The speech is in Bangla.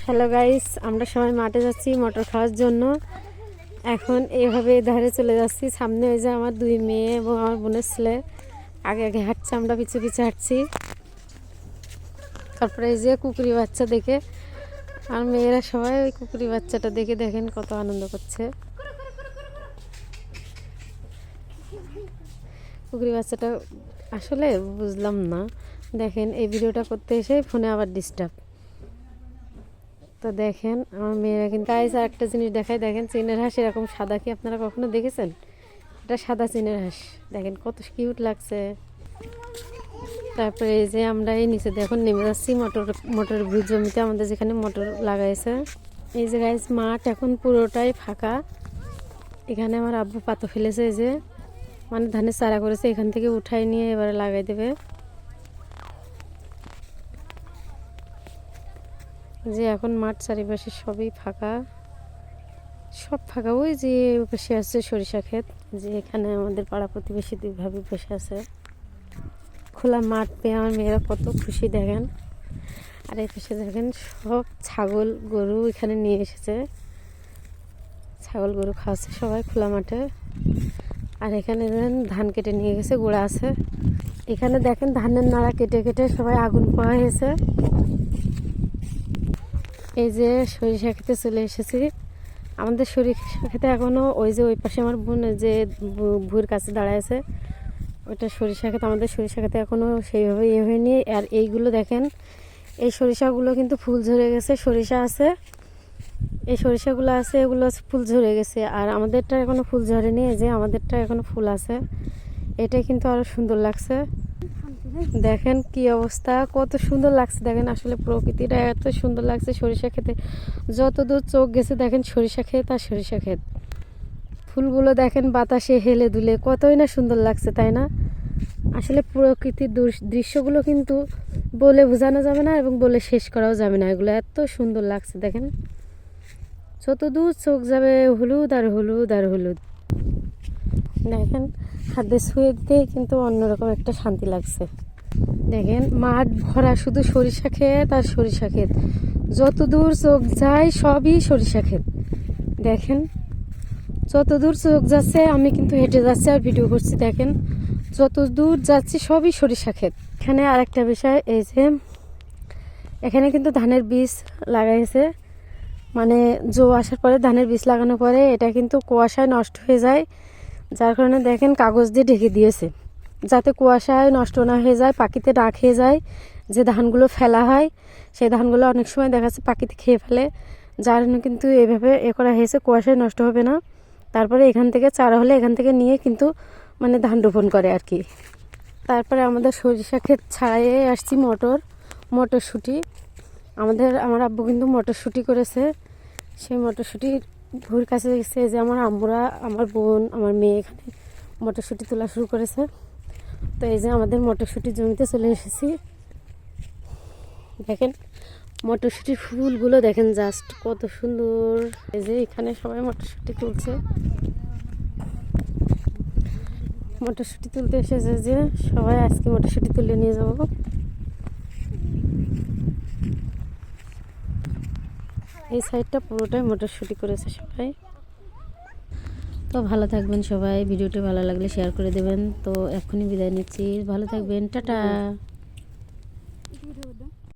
হ্যালো গাইস, আমরা সবাই মাঠে যাচ্ছি মটর খাওয়ার জন্য। এখন এইভাবে ধারে চলে যাচ্ছি। সামনে ওই যে আমার দুই মেয়ে এবং আমার বোনের ছেলে আগে আগে হাঁটছে, আমরা পিছু পিছু হাঁটছি। তারপরে এই যে কুকুরি বাচ্চা দেখে আর মেয়েরা সবাই ওই কুকুরি বাচ্চাটা দেখে দেখেন কত আনন্দ করছে। কুকুরি বাচ্চাটা আসলে বুঝলাম না। দেখেন এই ভিডিওটা করতে এসে ফোনে আবার ডিস্টার্ব। তো দেখেন আমার মেয়েরা কিন্তু গাইস আর একটা জিনিস দেখায়, দেখেন চীনের হাঁস এরকম সাদা কি আপনারা কখনো দেখেছেন? এটা সাদা চীনের হাঁস, দেখেন কত কিউট লাগছে। তারপরে এই যে আমরা এই নিচে এখন নেমে যাচ্ছি মটর জমিতে, আমাদের যেখানে মটর লাগাইছে। এই যে গাইস মাঠ এখন পুরোটাই ফাঁকা। এখানে আমার আব্বু পাতা ফেলেছে, এই যে মানে ধানের চারা করেছে, এখান থেকে উঠাই নিয়ে এবারে লাগাই দেবে। যে এখন মাঠ চারিপাশে সবই ফাঁকা, সব ফাঁকা। ওই যে বসে আছে সরিষা ক্ষেত, যে এখানে আমাদের পাড়া প্রতিবেশী দুইভাবে বসে আছে। খোলা মাঠ পেয়ে আমার মেয়েরা কত খুশি দেখেন। আর এই পাশে দেখেন সব ছাগল গরু এখানে নিয়ে এসেছে, ছাগল গরু খাওয়াচ্ছে সবাই খোলা মাঠে। আর এখানে দেখেন ধান কেটে নিয়ে গেছে, গোড়া আছে। এখানে দেখেন ধানের নাড়া কেটে কেটে সবাই আগুন পোয়া হয়েছে। এই যে সরিষা খেতে চলে এসেছি। আমাদের সরিষা খেতে এখনও ওই যে ওই পাশে আমার বোন যে ভুঁইয়ের কাছে দাঁড়ায় আছে, ওইটা সরিষা খেতে। আমাদের সরিষা খেতে এখনও সেইভাবে ইয়ে হয়নি। আর এইগুলো দেখেন, এই সরিষাগুলো কিন্তু ফুল ঝরে গেছে। সরিষা আছে, এই সরিষাগুলো আছে, এগুলো ফুল ঝরে গেছে। আর আমাদেরটা এখনও ফুল ঝরেনি, এই যে আমাদেরটা এখনও ফুল আছে। এটাই কিন্তু আরও সুন্দর লাগছে। দেখেন কি অবস্থা, কত সুন্দর লাগছে। দেখেন আসলে প্রকৃতিটা এত সুন্দর লাগছে সরিষা খেতে। যত দূর চোখ গেছে দেখেন সরিষা ক্ষেত আর সরিষা ক্ষেত। ফুলগুলো দেখেন বাতাসে হেলে দুলে কতই না সুন্দর লাগছে, তাই না? আসলে প্রকৃতির দৃশ্যগুলো কিন্তু বলে বোঝানো যাবে না এবং বলে শেষ করাও যাবে না। এগুলো এত সুন্দর লাগছে দেখেন, যত দূর চোখ যাবে হলুদ আর হলুদ আর হলুদ। দেখেন হাতে ছুঁয়ে দিতে কিন্তু অন্যরকম একটা শান্তি লাগছে। দেখেন মাঠ ভরা শুধু সরিষা ক্ষেত আর সরিষা ক্ষেত, যত দূর চোখ যায় সবই সরিষা ক্ষেত। দেখেন যত দূর চোখ যাচ্ছে, আমি কিন্তু হেঁটে যাচ্ছি আর ভিডিও করছি। দেখেন যত দূর যাচ্ছি সবই সরিষা ক্ষেত। এখানে আর একটা বিষয়, এই যে এখানে কিন্তু ধানের বীজ লাগাইছে। মানে জো আসার পরে ধানের বীজ লাগানোর পরে এটা কিন্তু কুয়াশায় নষ্ট হয়ে যায়, যার কারণে দেখেন কাগজ দিয়ে ঢেকে দিয়েছে, যাতে কুয়াশায় নষ্ট না হয়ে যায়, পাখিতে না খেয়ে যায়। যে ধানগুলো ফেলা হয় সেই ধানগুলো অনেক সময় দেখা যাচ্ছে পাখিতে খেয়ে ফেলে, যার জন্য কিন্তু এভাবে করা হয়েছে, কুয়াশায় নষ্ট হবে না। তারপরে এখান থেকে চারা হলে এখান থেকে নিয়ে কিন্তু মানে ধান রোপণ করে আর কি। তারপরে আমাদের সরিষা ক্ষেত ছাড়াই আসছি মটরশুঁটি। আমার আব্বু কিন্তু মটরশুঁটি করেছে। সেই মটরশুঁটির ভুঁইয়ের কাছে গেছে, যে আমার আম্মুরা, আমার বোন, আমার মেয়ে এখানে মটরশুঁটি তোলা শুরু করেছে। তো এই যে আমাদের মটরশুঁটির জমিতে চলে এসেছি। দেখেন মটরশুঁটির ফুলগুলো দেখেন জাস্ট কত সুন্দর। এই যে এখানে সবাই মটরশুঁটি তুলছে, মটরশুঁটি তুলতে এসেছে, যে সবাই আজকে মটরশুঁটি তুলে নিয়ে যাব। এই সাইডটা পুরোটাই মটরশুঁটি করেছে সবাই। তো ভালো থাকবেন সবাই, ভিডিওটি ভালো লাগলে শেয়ার করে দেবেন। তো এখনই বিদায় নিচ্ছি, ভালো থাকবেন, টাটা।